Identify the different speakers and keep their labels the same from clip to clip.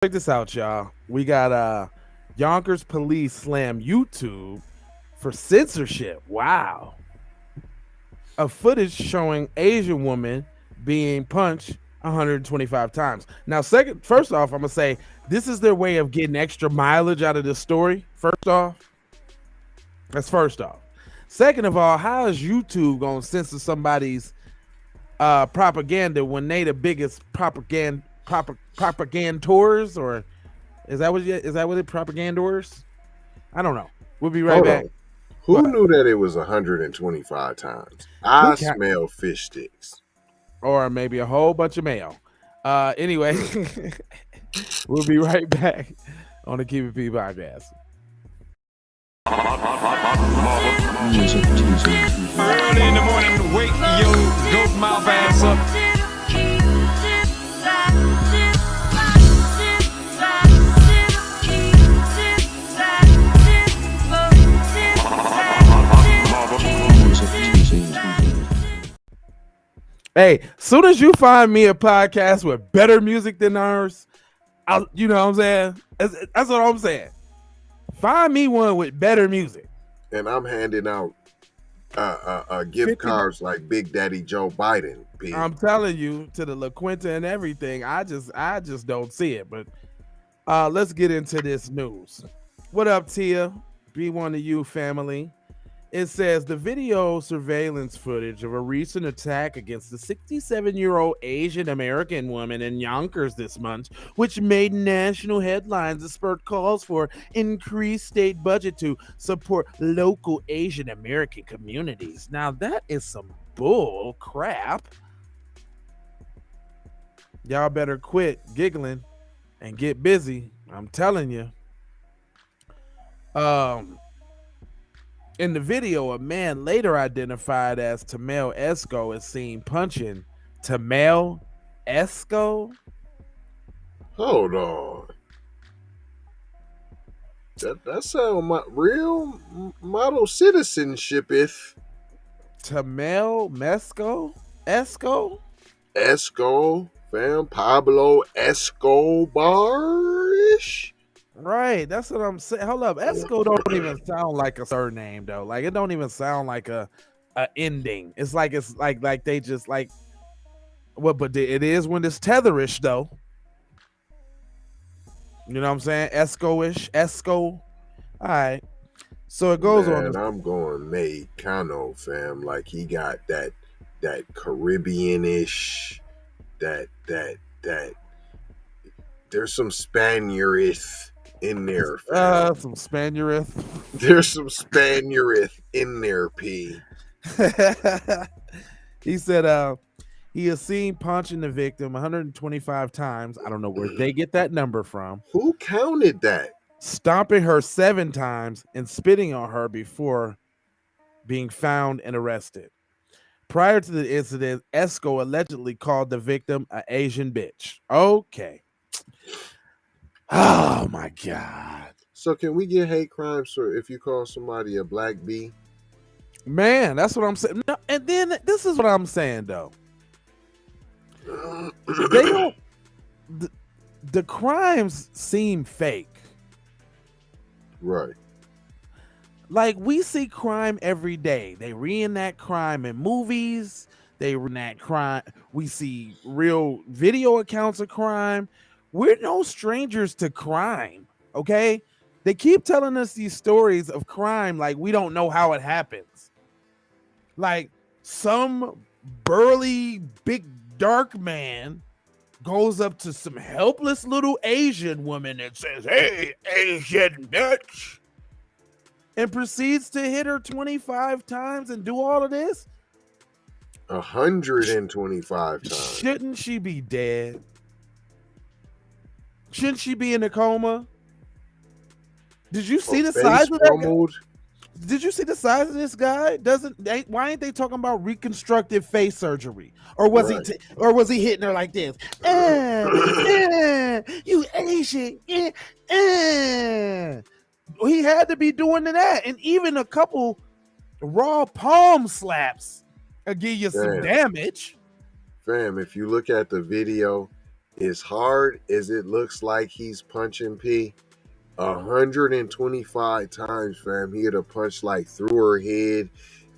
Speaker 1: Check this out, y'all. We got Yonkers police slam YouTube for censorship. Wow. A footage showing Asian woman being punched 125 times. Now, first off, I'm gonna say this is their way of getting extra mileage out of this story. First off. That's first off. Second of all, how is YouTube gonna censor somebody's propaganda when they the biggest propagandors, or is that what it propagandors? I don't know. We'll be right
Speaker 2: Hold
Speaker 1: back.
Speaker 2: on. Who knew that it was 125 times? I smell fish sticks.
Speaker 1: Or maybe a whole bunch of mail. Anyway, we'll be right back on the Keep It P podcast.
Speaker 3: Early in the morning, wake your goat mouth ass up.
Speaker 1: Hey, soon as you find me a podcast with better music than ours, you know what I'm saying? That's what I'm saying. Find me one with better music.
Speaker 2: And I'm handing out gift cards like Big Daddy Joe Biden. P.
Speaker 1: I'm telling you, to the La Quinta and everything. I just don't see it. But let's get into this news. What up, Tia? Be one of you, family. It says the video surveillance footage of a recent attack against the 67-year-old Asian American woman in Yonkers this month, which made national headlines and spurred calls for increased state budget to support local Asian American communities. Now that is some bull crap. Y'all better quit giggling and get busy. I'm telling you. In the video, a man later identified as Tamel Esco is seen punching Tamel Esco.
Speaker 2: Hold on. That sound real model citizenship if
Speaker 1: Tamel Mesco?
Speaker 2: Esco, fam, Pablo Escobar-ish?
Speaker 1: Right, that's what I'm saying. Hold up, Esco don't even sound like a surname though. Like it don't even sound like a ending. It's like they just like what, but it is when it's tetherish though. You know what I'm saying? Esco-ish, Esco. All right. So it goes on.
Speaker 2: I'm going Mexicano, fam. Like he got that Caribbean-ish, that there's some Spaniard in there.
Speaker 1: Some Spaniard.
Speaker 2: There's some Spaniard in there, P.
Speaker 1: He said he is seen punching the victim 125 times. I don't know where they get that number from.
Speaker 2: Who counted that?
Speaker 1: Stomping her 7 times and spitting on her before being found and arrested. Prior to the incident, Esco allegedly called the victim an Asian bitch. Okay. Oh my God.
Speaker 2: So can we get hate crimes for if you call somebody a black bee?
Speaker 1: Man, that's what I'm saying. No, and then this is what I'm saying though. They don't. The crimes seem fake.
Speaker 2: Right.
Speaker 1: Like we see crime every day. They reenact crime in movies. They reenact crime. We see real video accounts of crime. We're no strangers to crime, okay? They keep telling us these stories of crime like we don't know how it happens. Like some burly, big, dark man goes up to some helpless little Asian woman and says, "Hey, Asian bitch," and proceeds to hit her 25 times and do all of this.
Speaker 2: 125 times.
Speaker 1: Shouldn't she be dead? Shouldn't she be in a coma? Did you see the size of that guy? Did you see the size of this guy? Why ain't they talking about reconstructive face surgery? Or was he hitting her like this? You Asian. He had to be doing that, and even a couple raw palm slaps will give you some damage.
Speaker 2: Fam, if you look at the video, as hard as it looks like he's punching P, 125 times, fam, he'd have punched like through her head.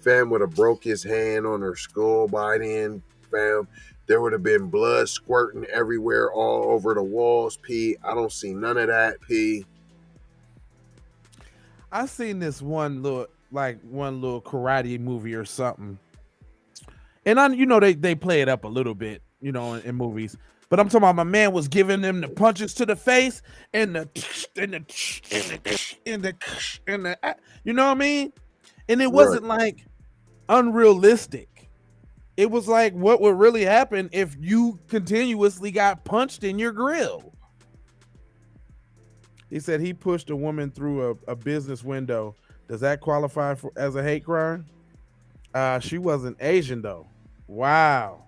Speaker 2: Fam would have broke his hand on her skull by then, fam. There would have been blood squirting everywhere, all over the walls, P. I don't see none of that, P.
Speaker 1: I seen this one little karate movie or something, and they play it up a little bit, in movies. But I'm talking about my man was giving them the punches to the face and the you know what I mean? And it wasn't like unrealistic. It was like what would really happen if you continuously got punched in your grill. He said he pushed a woman through a business window. Does that qualify as a hate crime? She wasn't Asian though. Wow.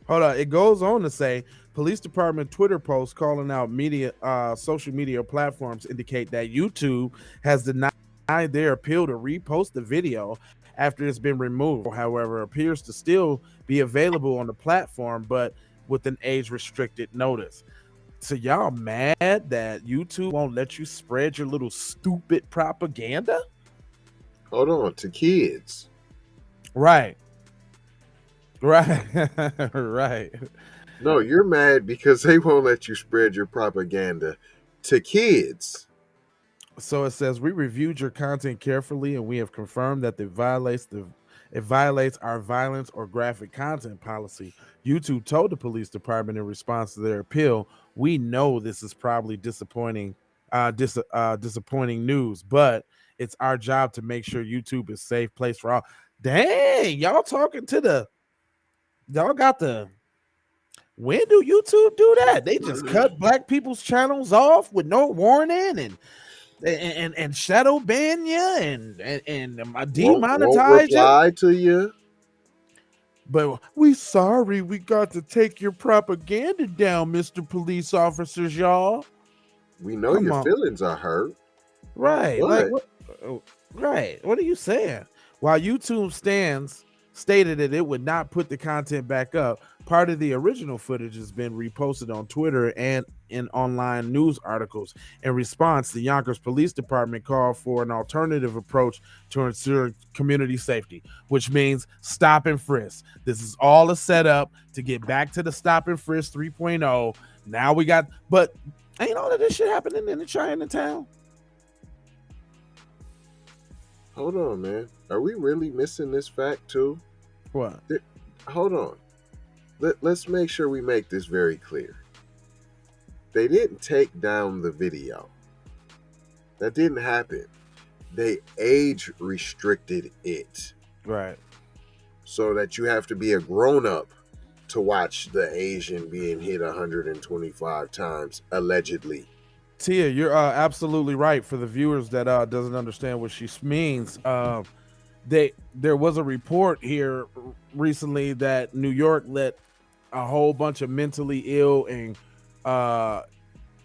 Speaker 1: Hold on. It goes on to say police department Twitter posts calling out social media platforms indicate that YouTube has denied their appeal to repost the video after it's been removed. However, appears to still be available on the platform, but with an age restricted notice. So y'all mad that YouTube won't let you spread your little stupid propaganda?
Speaker 2: Hold on, to kids.
Speaker 1: Right. Right.
Speaker 2: No, you're mad because they won't let you spread your propaganda to kids.
Speaker 1: So it says, we reviewed your content carefully and we have confirmed that it violates our violence or graphic content policy. YouTube told the police department in response to their appeal, we know this is probably disappointing news, but it's our job to make sure YouTube is a safe place for all. Dang, y'all got the, when do YouTube do that? They just cut black people's channels off with no warning and shadow ban you and demonetize
Speaker 2: won't reply to you.
Speaker 1: But we sorry we got to take your propaganda down, Mr. Police Officers, y'all.
Speaker 2: We know your feelings are hurt.
Speaker 1: Right.
Speaker 2: What?
Speaker 1: Like what, right. What are you saying? While YouTube stated that it would not put the content back up, part of the original footage has been reposted on Twitter and in online news articles. In response, the Yonkers Police Department called for an alternative approach to ensure community safety, which means stop and frisk. This is all a setup to get back to the stop and frisk 3.0. Now we got, but ain't all of this shit happening in the Chinatown?
Speaker 2: Hold on, man. Are we really missing this fact too?
Speaker 1: What?
Speaker 2: Hold on. Let's make sure we make this very clear. They didn't take down the video. That didn't happen. They age restricted it.
Speaker 1: Right.
Speaker 2: So that you have to be a grown-up to watch the Asian being hit 125 times, allegedly.
Speaker 1: Tia, you're absolutely right. For the viewers that doesn't understand what she means, there was a report here recently that New York let a whole bunch of mentally ill and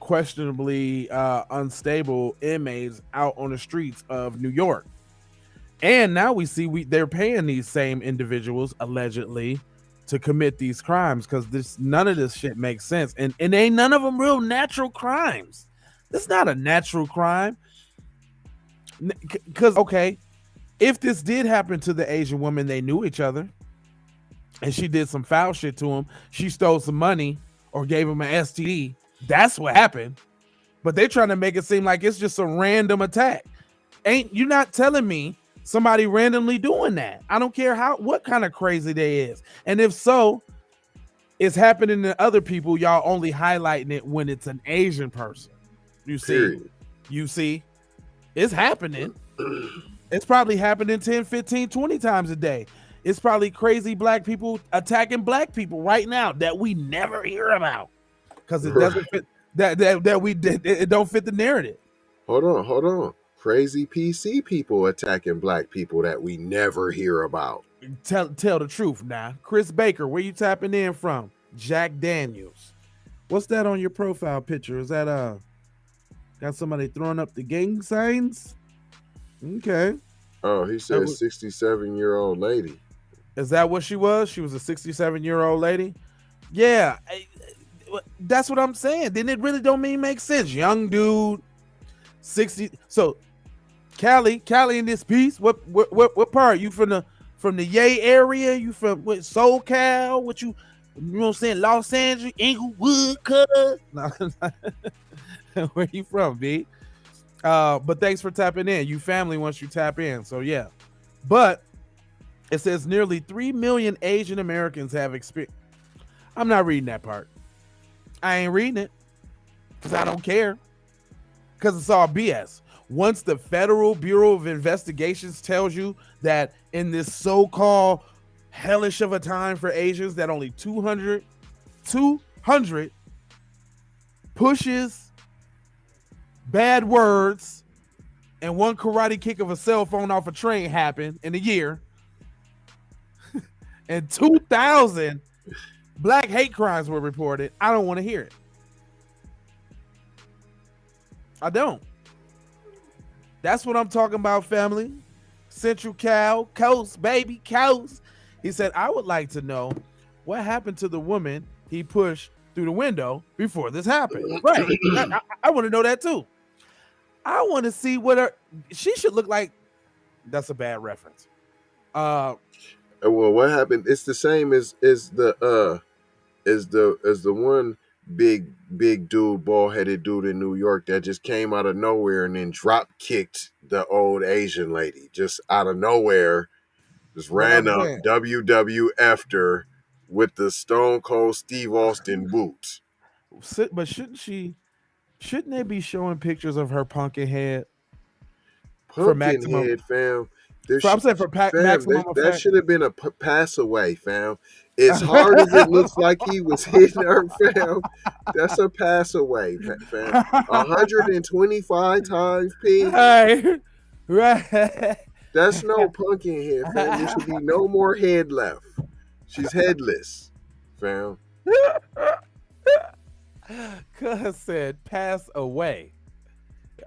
Speaker 1: questionably unstable inmates out on the streets of New York. And now we see they're paying these same individuals allegedly to commit these crimes because none of this shit makes sense. And ain't none of them real natural crimes. It's not a natural crime. Because, okay, if this did happen to the Asian woman, they knew each other and she did some foul shit to him. She stole some money or gave him an STD. That's what happened. But they're trying to make it seem like it's just a random attack. You're not telling me somebody randomly doing that. I don't care what kind of crazy they is. And if so, it's happening to other people. Y'all only highlighting it when it's an Asian person. You see, it's happening. It's probably happening 10, 15, 20 times a day. It's probably crazy black people attacking black people right now that we never hear about because it doesn't fit it don't fit the narrative.
Speaker 2: Hold on. Crazy PC people attacking black people that we never hear about.
Speaker 1: Tell the truth now. Chris Baker, where you tapping in from? Jack Daniels. What's that on your profile picture? Is that got somebody throwing up the gang signs? Okay.
Speaker 2: Oh, he said 67-year-old lady.
Speaker 1: Is that what she was? She was a 67-year-old lady? Yeah. that's what I'm saying. Then it really don't make sense. Young dude, 60. So Cali in this piece. What part? You from the Yay area? You from what, SoCal? What you know what I'm saying? Los Angeles, Inglewood, cuz. No, where you from, B? But thanks for tapping in. You family once you tap in. So yeah. But it says nearly 3 million Asian Americans have experienced. I'm not reading that part. I ain't reading it because I don't care. Because it's all BS. Once the Federal Bureau of Investigations tells you that in this so-called hellish of a time for Asians that only 200 pushes, bad words, and one karate kick of a cell phone off a train happened in a year, and 2,000 black hate crimes were reported, I don't want to hear it. I don't. That's what I'm talking about, family. Central Cal, Coast, baby, Coast. He said, I would like to know what happened to the woman he pushed through the window before this happened. Right. I want to know that too. I want to see what she should look like. That's a bad reference.
Speaker 2: Well, what happened? It's the same as the one big dude, bald-headed dude in New York that just came out of nowhere and then drop kicked the old Asian lady just out of nowhere, just ran up WWF'd her with the Stone Cold Steve Austin boots.
Speaker 1: But shouldn't they be showing pictures of her pumpkin head?
Speaker 2: Pumpkinhead, fam.
Speaker 1: I'm saying for maximum effect.
Speaker 2: That should have been a pass away, fam. As hard as it looks like he was hitting her, fam, that's a pass away, fam. 125 times, P.
Speaker 1: Right.
Speaker 2: That's no Pumpkinhead, fam. There should be no more head left. She's headless, fam.
Speaker 1: Cuz said pass away.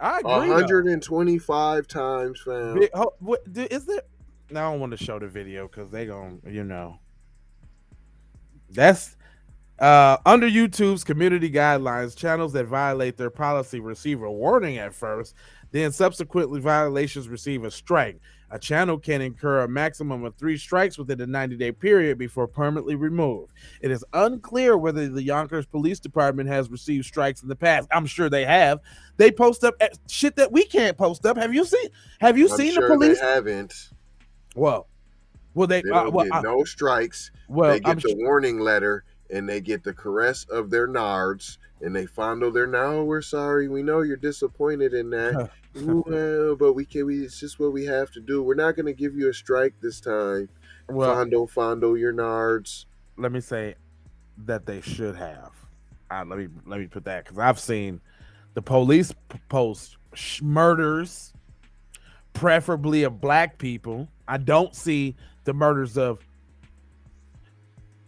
Speaker 1: I agree.
Speaker 2: 125 times, fam.
Speaker 1: Is there? I don't want to show the video because they gonna, That's under YouTube's community guidelines. Channels that violate their policy receive a warning at first, then subsequently violations receive a strike. A channel can incur a maximum of 3 strikes within a 90-day period before permanently removed. It is unclear whether the Yonkers Police Department has received strikes in the past. I'm sure they have. They post up shit that we can't post up. Have you seen the police?
Speaker 2: They haven't.
Speaker 1: Well, they
Speaker 2: don't get no strikes.
Speaker 1: Well,
Speaker 2: they get the warning letter and they get the caress of their nards and they fondle their now. We're sorry. We know you're disappointed in that. Well, but it's just what we have to do. We're not going to give you a strike this time. Well, fondle your nards.
Speaker 1: Let me say that they should have. Let me put that because I've seen the police post murders, preferably of black people. I don't see the murders of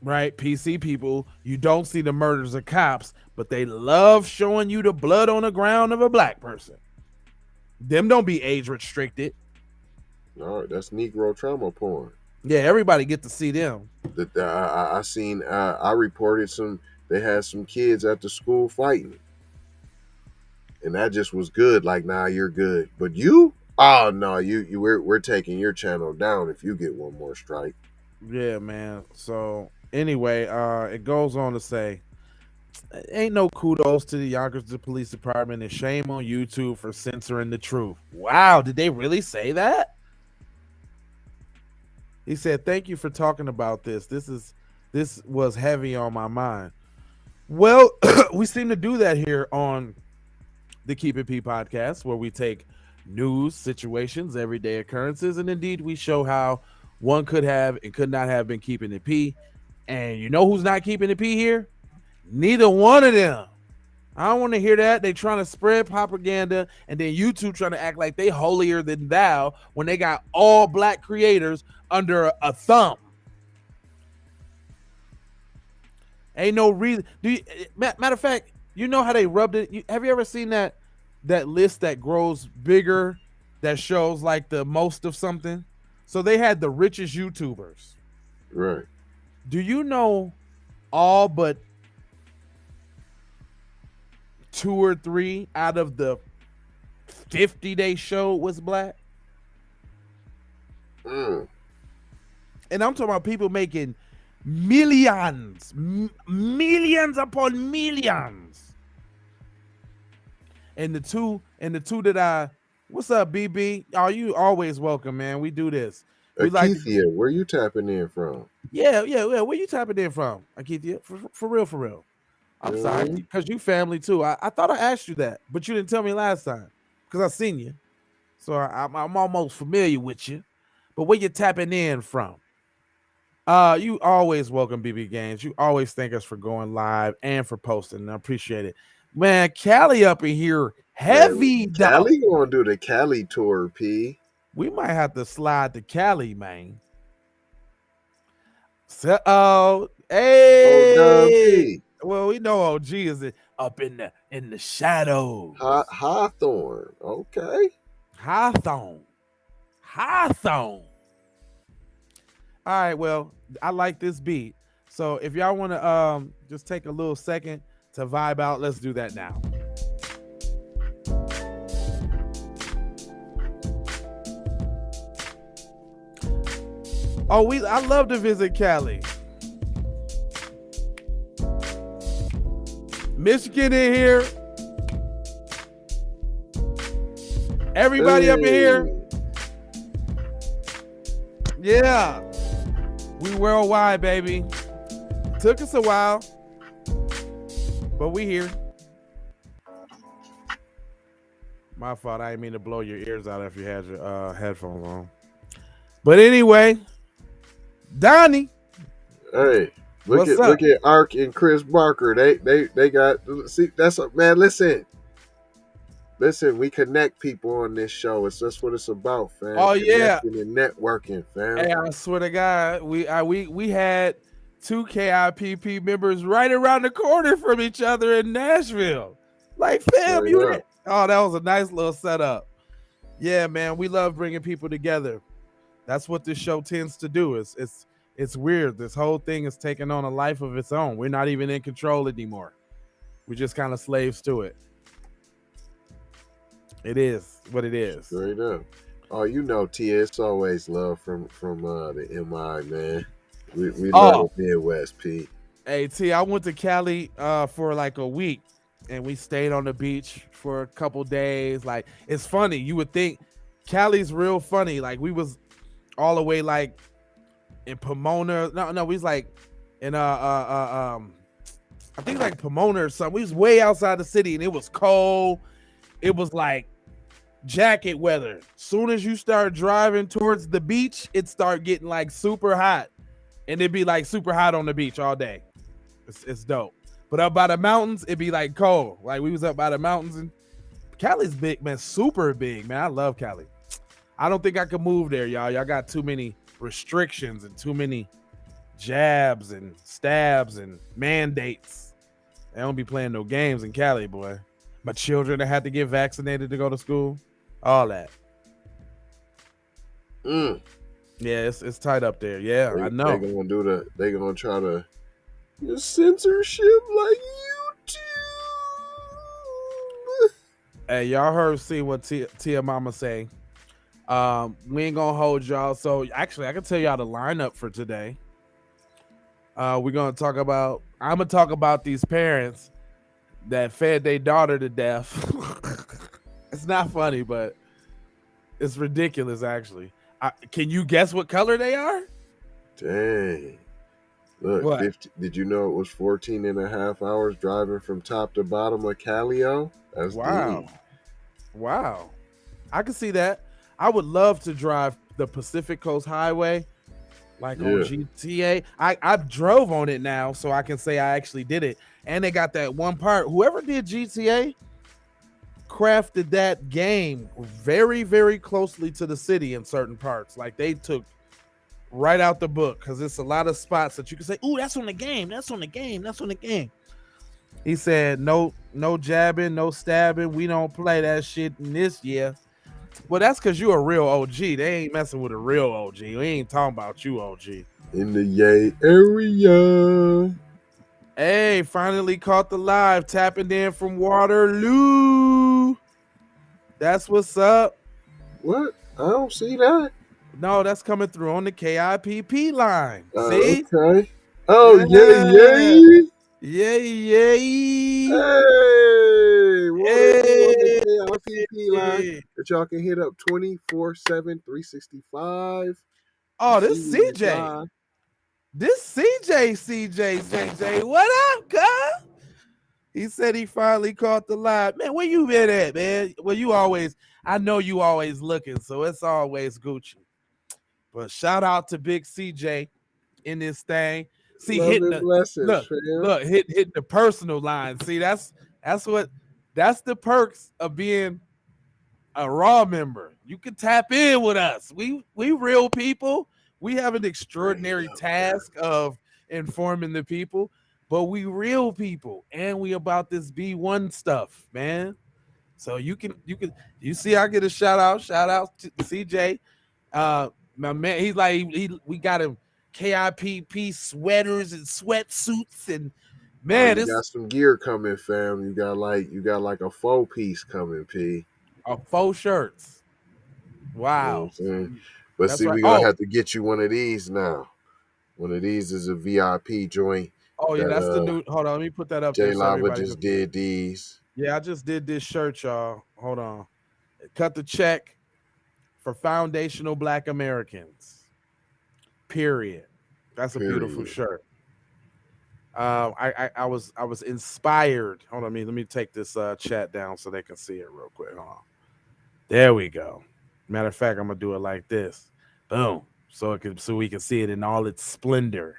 Speaker 1: PC people. You don't see the murders of cops, but they love showing you the blood on the ground of a black person. Them don't be age restricted.
Speaker 2: All right, that's Negro trauma porn.
Speaker 1: Yeah, everybody get to see them.
Speaker 2: I seen. I reported they had some kids at the school fighting, and that just was good. Like, nah, you're good, but you, oh no, we're taking your channel down if you get one more strike.
Speaker 1: Yeah, man. So anyway, it goes on to say, ain't no kudos to the Yonkers Police Department and shame on YouTube for censoring the truth. Wow, did they really say that? He said, thank you for talking about this. This was heavy on my mind. Well, we seem to do that here on the Keep It P podcast, where we take news, situations, everyday occurrences, and indeed we show how one could have and could not have been keeping it P. And you know who's not keeping it P here? Neither one of them. I don't want to hear that. They trying to spread propaganda, and then YouTube trying to act like they holier than thou when they got all black creators under a thumb. Ain't no reason. Matter of fact, you know how they rubbed it? Have you ever seen that list that grows bigger that shows like the most of something? So they had the richest YouTubers.
Speaker 2: Right.
Speaker 1: Do you know all but 2 or 3 out of the 50 they showed was black. And I'm talking about people making millions, millions upon millions. And the two that what's up, BB? Oh, you always welcome, man. We do this. We
Speaker 2: Akithia, where you tapping in from?
Speaker 1: Yeah. Where you tapping in from, Akithia? For real. I'm sorry, because you family too. I thought I asked you that, but you didn't tell me last time because I seen you. So I'm almost familiar with you. But where you tapping in from? You always welcome, BB Games. You always thank us for going live and for posting. I appreciate it. Man, Cali up in here heavy,
Speaker 2: man,
Speaker 1: dog.
Speaker 2: Cali gonna do the Cali tour, P.
Speaker 1: We might have to slide to Cali, man. So, hey. Well, we know OG is up in the shadows.
Speaker 2: Hawthorne, okay.
Speaker 1: Hawthorne. All right, well, I like this beat. So if y'all want to just take a little second to vibe out, let's do that now. Oh, I love to visit Cali. Michigan in here. Everybody up in here. Yeah. We worldwide, baby. Took us a while, but we here. My fault. I didn't mean to blow your ears out if you had your headphones on. But anyway, Donnie.
Speaker 2: Hey, look at Ark and Chris Barker. They got, see, that's a man. Listen, we connect people on this show. It's just what it's about, fam.
Speaker 1: Oh yeah,
Speaker 2: and networking, fam.
Speaker 1: Hey, I swear to God, we had 2 KIPP members right around the corner from each other in Nashville. Like, fam, oh, that was a nice little setup. Yeah, man, we love bringing people together. That's what this show tends to do. It's weird. This whole thing is taking on a life of its own. We're not even in control anymore. We're just kind of slaves to it. It is what it is.
Speaker 2: Straight up. Oh, you know, T, it's always love from the MI, man. We love the Midwest, P.
Speaker 1: Hey, T, I went to Cali for like a week, and we stayed on the beach for a couple days. Like, it's funny. You would think Cali's real funny. Like, we was all the way like in Pomona. No, we was like in I think like Pomona or something. We was way outside the city, and it was cold. It was like jacket weather. Soon as you start driving towards the beach, it start getting like super hot, and it'd be like super hot on the beach all day. It's dope. But up by the mountains, it'd be like cold. Like, we was up by the mountains, and Cali's big, man, super big, man. I love Cali. I don't think I could move there, y'all. Y'all got too many restrictions and too many jabs and stabs and mandates. They don't be playing no games in Cali, boy. My children that had to get vaccinated to go to school, all that. Yeah, it's tight up there. Yeah, I know.
Speaker 2: They're gonna try to censorship like YouTube.
Speaker 1: Hey, y'all see what Tia Mama say. We ain't gonna hold y'all. So actually, I can tell y'all the lineup for today. I'm gonna talk about these parents that fed their daughter to death. It's not funny, but it's ridiculous, actually. Can you guess what color they are?
Speaker 2: Dang. Look, 50, did you know it was 14 and a half hours driving from top to bottom of Calio? That's
Speaker 1: wow. Deep. Wow. I can see that. I would love to drive the Pacific Coast Highway, like on GTA. I drove on it now, so I can say I actually did it. And they got that one part. Whoever did GTA crafted that game very, very closely to the city in certain parts. Like, they took right out the book, because it's a lot of spots that you can say, "Ooh, that's on the game. That's on the game. That's on the game." He said, "No jabbing, no stabbing. We don't play that shit in this year." Well, that's because you're a real OG. They ain't messing with a real OG. We ain't talking about you, OG.
Speaker 2: In the Yay area.
Speaker 1: Hey, finally caught the live, tapping in from Waterloo. That's what's up.
Speaker 2: What? I don't see that.
Speaker 1: No, that's coming through on the KIPP line. See?
Speaker 2: Okay. Oh, yay,
Speaker 1: Yeah.
Speaker 2: yay.
Speaker 1: Yay.
Speaker 2: Hey, Waterloo on the
Speaker 1: Hey.
Speaker 2: KIPP line that y'all can hit up 24/7, 365. You
Speaker 1: Oh,
Speaker 2: see
Speaker 1: this
Speaker 2: me
Speaker 1: CJ.
Speaker 2: fly.
Speaker 1: This CJ. What up, cuz? He said he finally caught the live. Man, where you been at, man? Well, I know you always looking, so it's always Gucci. But shout out to Big CJ in this thing. See,
Speaker 2: Love
Speaker 1: hitting
Speaker 2: and
Speaker 1: the
Speaker 2: blessings, fam.
Speaker 1: hit the personal line. See, that's the perks of being a raw member. You can tap in with us. We real people. We have an extraordinary task of informing the people, but we real people, and we about this B1 stuff, man. So you see, I get a shout out to CJ. My man, he's like we got him KIPP sweaters and sweatsuits, and
Speaker 2: Oh,
Speaker 1: man,
Speaker 2: you
Speaker 1: it's
Speaker 2: got some gear coming, fam. You got like a 4-piece coming, P.
Speaker 1: faux shirts.
Speaker 2: You know what I'm
Speaker 1: Wow,
Speaker 2: saying? But
Speaker 1: that's
Speaker 2: see,
Speaker 1: right.
Speaker 2: we're gonna have to get you one of these now. One of these is a VIP joint
Speaker 1: Oh yeah,
Speaker 2: that
Speaker 1: that's the new. Hold on, let me put that up
Speaker 2: J
Speaker 1: there so
Speaker 2: Lava
Speaker 1: everybody
Speaker 2: just
Speaker 1: can.
Speaker 2: did these.
Speaker 1: Yeah, I just did this shirt, y'all. Hold on. Cut the check for foundational Black Americans. Period. That's a beautiful
Speaker 2: Period.
Speaker 1: shirt. I was inspired. Hold on, let me take this chat down so they can see it real quick. Hold on. There we go. Matter of fact, I'm gonna do it like this. Boom. So we can see it in all its splendor.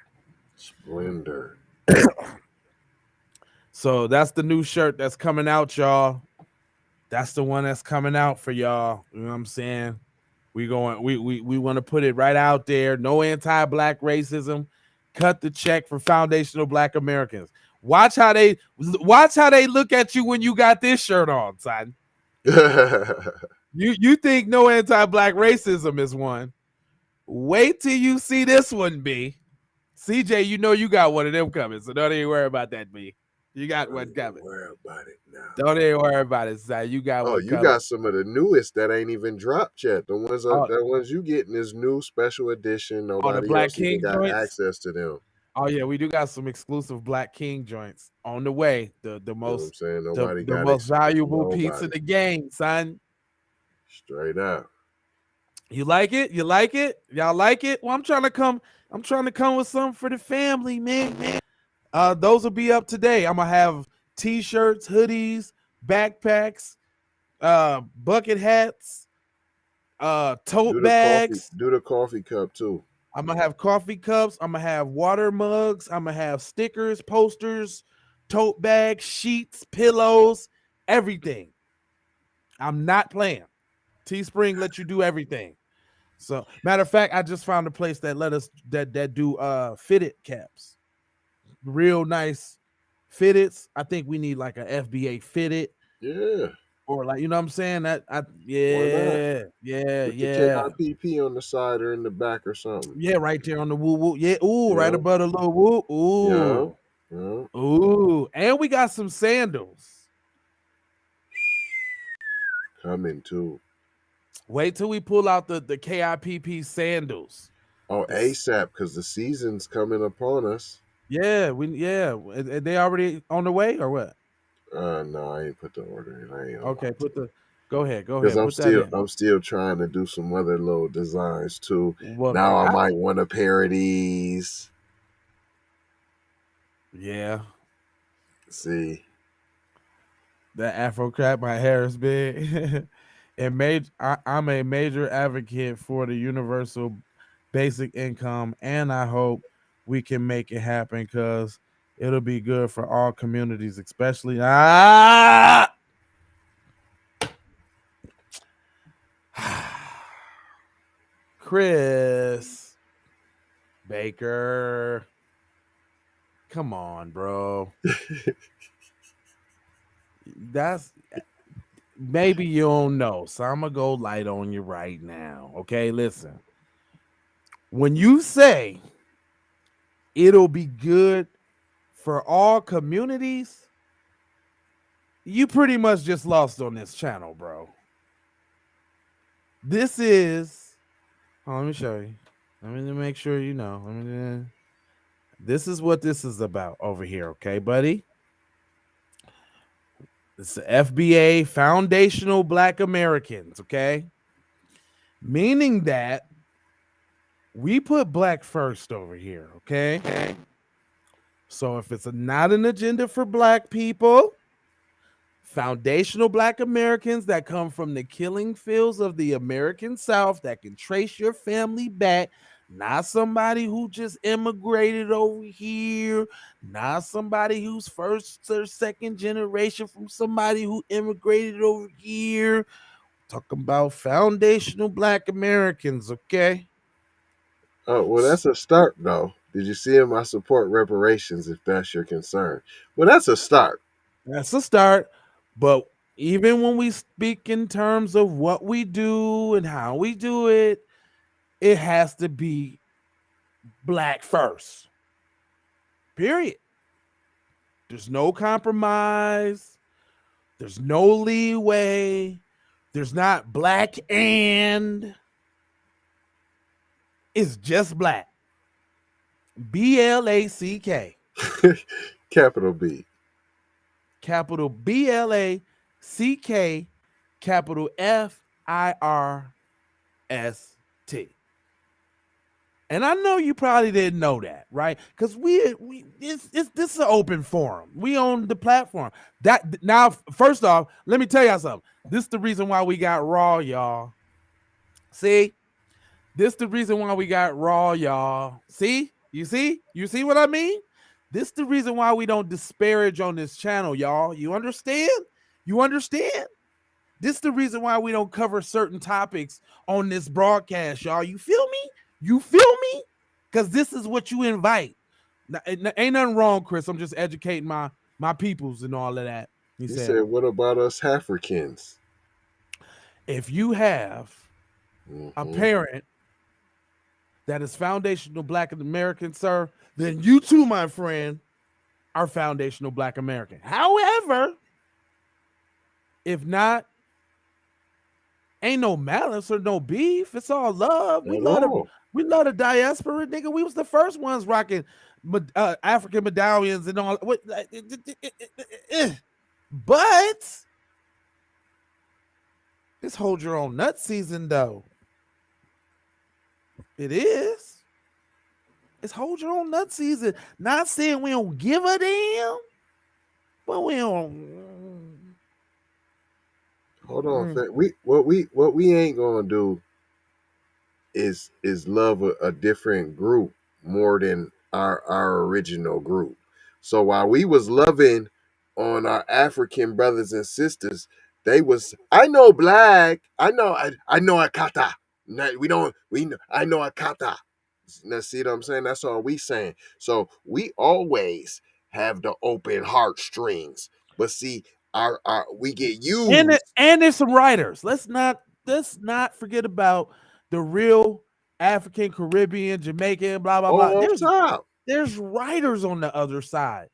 Speaker 2: Splendor.
Speaker 1: So that's the new shirt that's coming out, y'all. That's the one that's coming out for y'all. You know what I'm saying? We want to put it right out there. No anti-black racism. Cut the check for foundational Black Americans. Watch how they look at you when you got this shirt on, son. You think no anti-black racism is one. Wait till you see this one, B. CJ, you know you got one of them coming, so don't even worry about that, B. You got one coming.
Speaker 2: Worry about it now.
Speaker 1: Don't even worry about it, son. You got
Speaker 2: Oh,
Speaker 1: one
Speaker 2: you
Speaker 1: coming.
Speaker 2: got some of the newest that ain't even dropped yet. The ones you getting is new special edition.
Speaker 1: the
Speaker 2: Nobody
Speaker 1: Black
Speaker 2: else even
Speaker 1: King
Speaker 2: got
Speaker 1: joints.
Speaker 2: access to them.
Speaker 1: Oh yeah, we do got some exclusive Black King joints on the way. The
Speaker 2: You know what I'm
Speaker 1: most
Speaker 2: saying? Nobody
Speaker 1: the
Speaker 2: got
Speaker 1: most valuable
Speaker 2: nobody.
Speaker 1: piece of the game, son.
Speaker 2: Straight up.
Speaker 1: You like it? You like it? Y'all like it? Well, I'm trying to come with something for the family, man. Those will be up today. I'm gonna have t-shirts, hoodies, backpacks, bucket hats, tote bags.
Speaker 2: Do the coffee cup too.
Speaker 1: I'm gonna have coffee cups. I'm gonna have water mugs. I'm gonna have stickers, posters, tote bags, sheets, pillows, everything. I'm not playing. Teespring lets you do everything. So, matter of fact, I just found a place that let us that do fitted caps, real nice fitteds. I think we need like a FBA fitted.
Speaker 2: Yeah.
Speaker 1: Or like, you know what I'm saying?
Speaker 2: Why not?
Speaker 1: Yeah.
Speaker 2: Put the KIPP on the side or in the back or something.
Speaker 1: Yeah, right there on the woo woo. Yeah, ooh, right above the little woo. Ooh.
Speaker 2: Yeah.
Speaker 1: Ooh. And we got some sandals.
Speaker 2: Coming too.
Speaker 1: Wait till we pull out the KIPP sandals.
Speaker 2: Oh, ASAP, because the season's coming upon us.
Speaker 1: Yeah, they already on the way or what?
Speaker 2: No, I ain't put the order in. I ain't
Speaker 1: Okay, go ahead.
Speaker 2: Because I'm still trying to do some other little designs too.
Speaker 1: Well,
Speaker 2: now I might want a pair of these.
Speaker 1: Yeah.
Speaker 2: See.
Speaker 1: That Afro crap, my hair is big. I'm a major advocate for the universal basic income, and I hope we can make it happen because it'll be good for all communities, especially Chris Baker. Come on, bro. That's maybe you don't know, so I'm gonna go light on you right now. Okay, listen. When you say it'll be good for all communities, you pretty much just lost on this channel, bro. This is. Oh, let me show you. Let me make sure you know. This is what this is about over here, okay, buddy? It's the FBA, Foundational Black Americans, okay? Meaning that we put black first over here, okay? So if it's not an agenda for black people, foundational black Americans that come from the killing fields of the American South that can trace your family back, not somebody who just immigrated over here, not somebody who's first or second generation from somebody who immigrated over here. Talking about foundational black Americans, okay?
Speaker 2: Oh, well, that's a start, though. Did you see him? I support reparations if that's your concern. Well, that's a start.
Speaker 1: That's a start. But even when we speak in terms of what we do and how we do it, it has to be black first. Period. There's no compromise. There's no leeway. There's not black and. It's just black. BLACK.
Speaker 2: Capital B.
Speaker 1: Capital BLACK. Capital FIRST. And I know you probably didn't know that, right? Because this is an open forum. We own the platform. That now, first off, let me tell y'all something. This is the reason why we got Raw, y'all. See? This the reason why we got Raw, y'all. See? You see what I mean? This the reason why we don't disparage on this channel, y'all. You understand? This the reason why we don't cover certain topics on this broadcast, y'all. You feel me? Because this is what you invite. Now, ain't nothing wrong, Chris. I'm just educating my peoples and all of that.
Speaker 2: He said, what about us Africans?
Speaker 1: If you have a parent that is foundational black American, sir, then you too, my friend, are foundational black American. However, if not, ain't no malice or no beef. It's all love. We love the diaspora, nigga. We was the first ones rocking African medallions and all. But it's hold your own nut season, though. It is. It's hold your own nut season. Not saying we don't give a damn, but we don't.
Speaker 2: Hold on, what we ain't gonna do is love a different group more than our original group. So while we was loving on our African brothers and sisters, they was I know black, I know Akata. I know Akata. Now see what I'm saying? That's all we saying. So we always have the open heartstrings, but see, our we get used.
Speaker 1: And there's some writers. Let's not forget about the real African, Caribbean, Jamaican, blah blah blah. There's writers on the other side.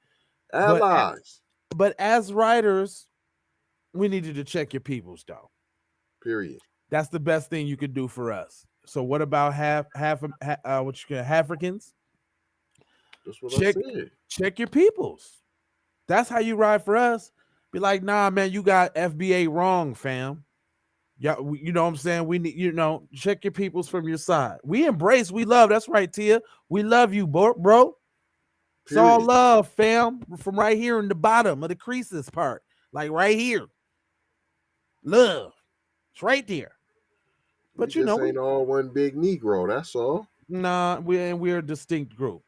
Speaker 2: Allies.
Speaker 1: But as writers, we need you to check your peoples, though.
Speaker 2: Period.
Speaker 1: That's the best thing you could do for us. So what about Africans?
Speaker 2: That's what I said.
Speaker 1: Check your peoples. That's how you ride for us. Be like, nah, man, you got FBA wrong, fam. Yeah, you know what I'm saying? We need, check your peoples from your side. We embrace, we love. That's right, Tia. We love you, bro. Period. It's all love, fam. From right here in the bottom of the creases part. Like right here. Love. It's right there. But
Speaker 2: we just ain't all one big Negro, that's all.
Speaker 1: Nah, we're a distinct group.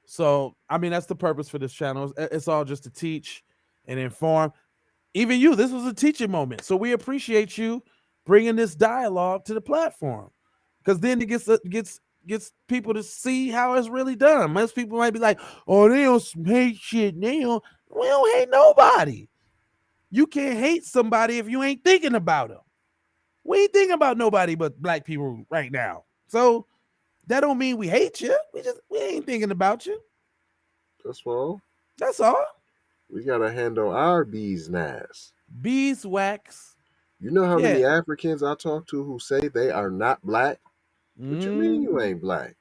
Speaker 1: So, I mean, that's the purpose for this channel. It's all just to teach and inform. Even you, this was a teaching moment. So we appreciate you bringing this dialogue to the platform. Because then it gets people to see how it's really done. Most people might be like, oh, they don't hate shit. We don't hate nobody. You can't hate somebody if you ain't thinking about them. We ain't thinking about nobody but black people right now. So that don't mean we hate you. We ain't thinking about you.
Speaker 2: That's all.
Speaker 1: That's all.
Speaker 2: We gotta handle our beeswax.
Speaker 1: Beeswax.
Speaker 2: You know how
Speaker 1: Yeah.
Speaker 2: many Africans I talk to who say they are not black? What you mean you
Speaker 1: Mm,
Speaker 2: ain't black?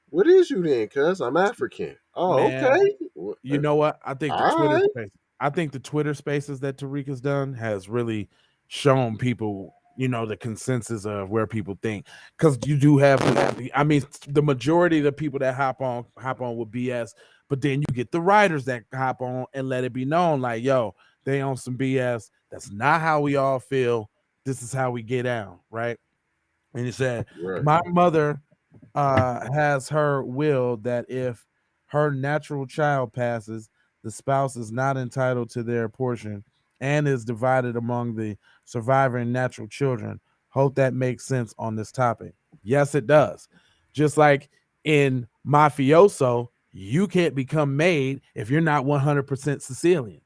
Speaker 2: What is you then? Cuz I'm African. Oh,
Speaker 1: man,
Speaker 2: okay.
Speaker 1: you know what? I think the
Speaker 2: All
Speaker 1: Twitter
Speaker 2: right.
Speaker 1: space. I think the Twitter spaces that Tariq has done has really shown people, the consensus of where people think. Because you do have, I mean, the majority of the people that hop on with BS, but then you get the writers that hop on and let it be known, like, yo, they on some BS. That's not how we all feel. This is how we get down, right? And he said,
Speaker 2: Right.
Speaker 1: my mother has her will that if her natural child passes, the spouse is not entitled to their portion and is divided among the surviving natural children. Hope that makes sense on this topic. Yes, it does. Just like in mafioso, you can't become made if you're not 100% Sicilian.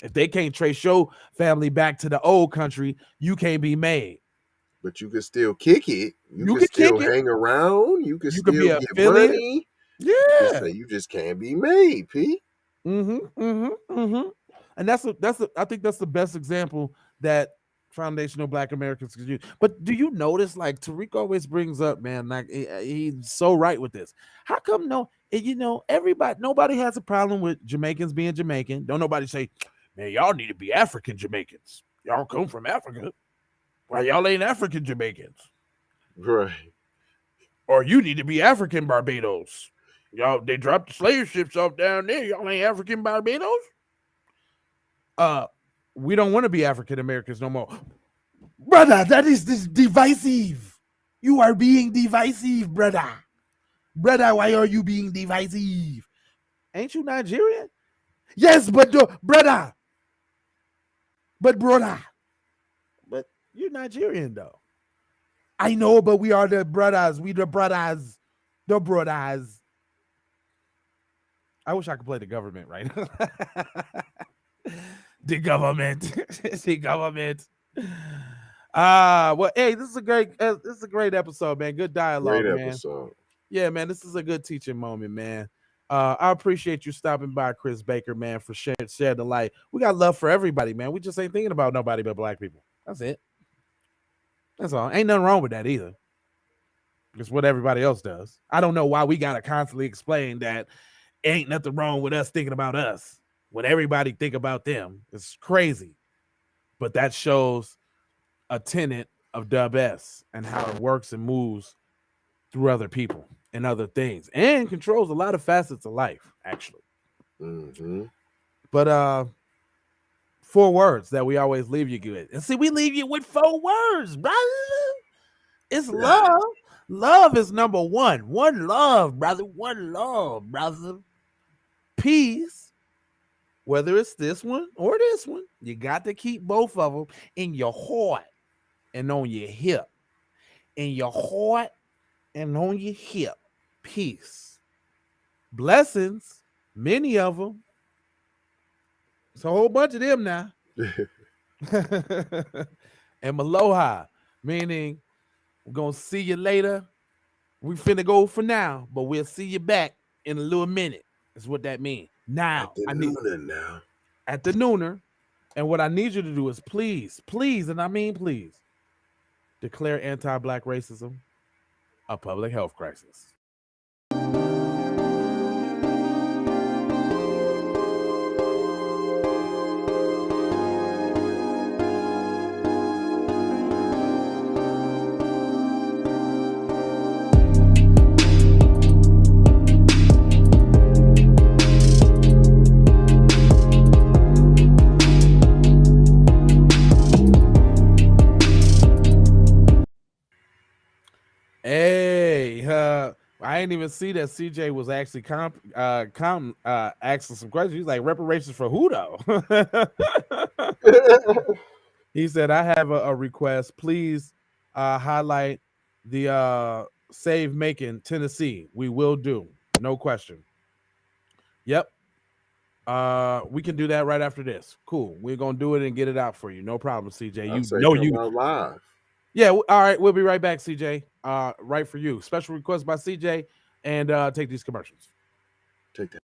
Speaker 1: If they can't trace your family back to the old country, you can't be made.
Speaker 2: But you can still kick it. You
Speaker 1: You
Speaker 2: can
Speaker 1: can
Speaker 2: still
Speaker 1: kick it.
Speaker 2: hang around. You can
Speaker 1: You can
Speaker 2: still
Speaker 1: be
Speaker 2: get
Speaker 1: affiliate.
Speaker 2: money.
Speaker 1: Yeah.
Speaker 2: You just can't be made, P.
Speaker 1: And I think that's the best example that foundational Black Americans could use. But do you notice, like Tariq always brings up, man, like he's so right with this. How come nobody has a problem with Jamaicans being Jamaican? Don't nobody say, man, y'all need to be African Jamaicans. Y'all come from Africa. Why y'all ain't African Jamaicans?
Speaker 2: Right.
Speaker 1: Or you need to be African Barbados. Y'all, they dropped the slave ships off down there. Y'all ain't African Barbados. We don't want to be African Americans no more. Brother, that is this divisive. You are being divisive, brother. Brother, why are you being divisive? Ain't you Nigerian? Yes, but brother. But brother. But you're Nigerian though. I know, but we are the brothers. We the brothers. The brothers. I wish I could play the government right now. The government. The government. Well, hey, this is a great episode, man. Good
Speaker 2: Great
Speaker 1: dialogue, man.
Speaker 2: episode.
Speaker 1: Yeah, man, this is a good teaching moment, man. I appreciate you stopping by, Chris Baker, man, for sharing the light. We got love for everybody, man. We just ain't thinking about nobody but Black people. That's it. That's all. Ain't nothing wrong with that either. It's what everybody else does. I don't know why we gotta constantly explain that ain't nothing wrong with us thinking about us. When everybody think about them, it's crazy. But that shows a tenet of Dub S and how it works and moves through other people and other things, and controls a lot of facets of life, actually.
Speaker 2: Mm-hmm.
Speaker 1: But 4 words that we always leave you with. And see, we leave you with 4 words, brother. It's love. Love is number 1. One love, brother. One love, brother. Peace. Whether it's this one or this one, you got to keep both of them in your heart and on your hip. In your heart and on your hip. Peace. Blessings. Many of them. It's a whole bunch of them now. And Maloha, meaning we're going to see you later. We finna go for now, but we'll see you back in a little minute. That's what that means. Now, at the nooner. And what I need you to do is please, and I mean please, declare anti-Black racism a public health crisis. Hey, I didn't even see that CJ was actually asking some questions. He's like, reparations for who though? He said, I have a request. Please highlight the Save Macon, Tennessee. We will do. No question. Yep. We can do that right after this. Cool. We're gonna do it and get it out for you. No problem, CJ.
Speaker 2: Live.
Speaker 1: Yeah, all right. We'll be right back, CJ. Right for you. Special request by CJ, and take these commercials.
Speaker 2: Take that.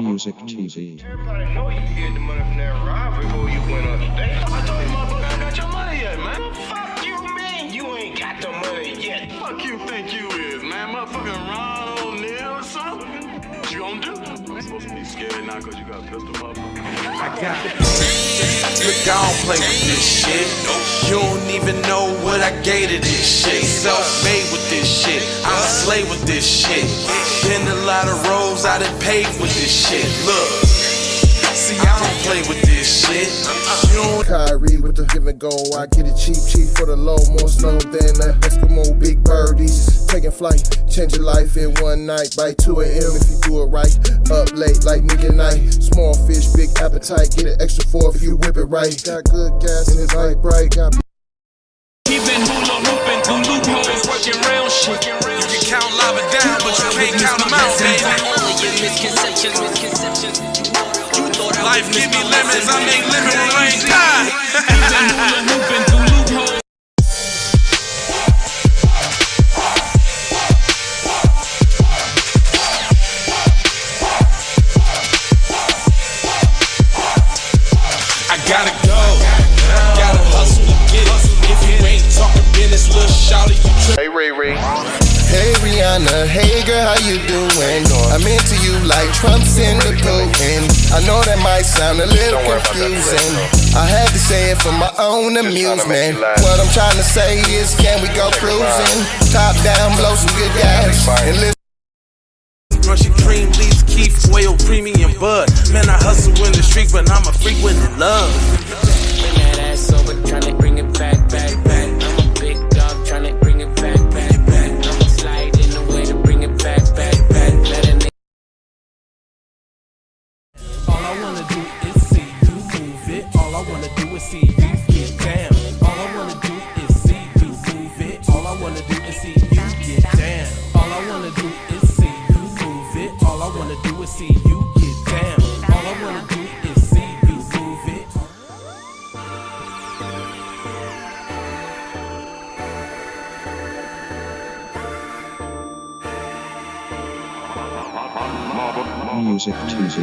Speaker 4: Music TV.
Speaker 5: Everybody know you hid the money from that robbery before you went on the date. I told you motherfucker I got your money yet, man. Fuck you, man. You ain't got the money yet.
Speaker 3: Fuck you think you is, man? Motherfucking Ron O'Neal or something? What you gonna do? You ain't supposed to be scared now because you got a pistol, motherfucker.
Speaker 1: I got it.
Speaker 6: Look, I don't play with this shit. You don't even know what I gave to this shit. Self-made with this shit. I'm a slave with this shit. Been a lot of roads I done paved with this shit. Look, see, I don't play with this shit. You don't
Speaker 7: Kyrie with the give and go. I get it cheap for the low. More snow than the Eskimo big birdies. Taking flight, change your life in one night. By 2 a.m. if you do it right. Up late like nigga night. Small fish, big appetite. Get an extra 4 if you whip it right. Got good gas and it's light bright. Got
Speaker 6: He been hula hooping through loopholes, working real shit. You can count lava down, but you can't count them out, baby. Life give me lemons, I make lemon rain die. He been hula hooping through loopholes. I gotta go, gotta hustle to get it. If you ain't talking business, little shawty, you trip.
Speaker 2: Hey, Ray Ray.
Speaker 7: Hey Rihanna, hey girl, how you doing? I'm into you like Trump's in the Putin. I know that might sound a little confusing. I had to say it for my own amusement. What I'm trying to say is, can we go cruising? Top down, blow some good gas, and listen.
Speaker 6: Russian cream, leaves, Keith, oil, premium bud. Man, I hustle in the street, but I'm a freak with the love.
Speaker 8: Bring that ass over, tryna bring it back. I'm a big dog, tryna bring it back. I'ma slide in the way to bring it back. Let a nigga.
Speaker 1: All I wanna do is see you move it. All I wanna do is see you get down. All I wanna do is see you move it. All I wanna do is see you get down. All I wanna do is see you move it. All I wanna do is see you get down. All I wanna do is see you move it.
Speaker 4: Music TV.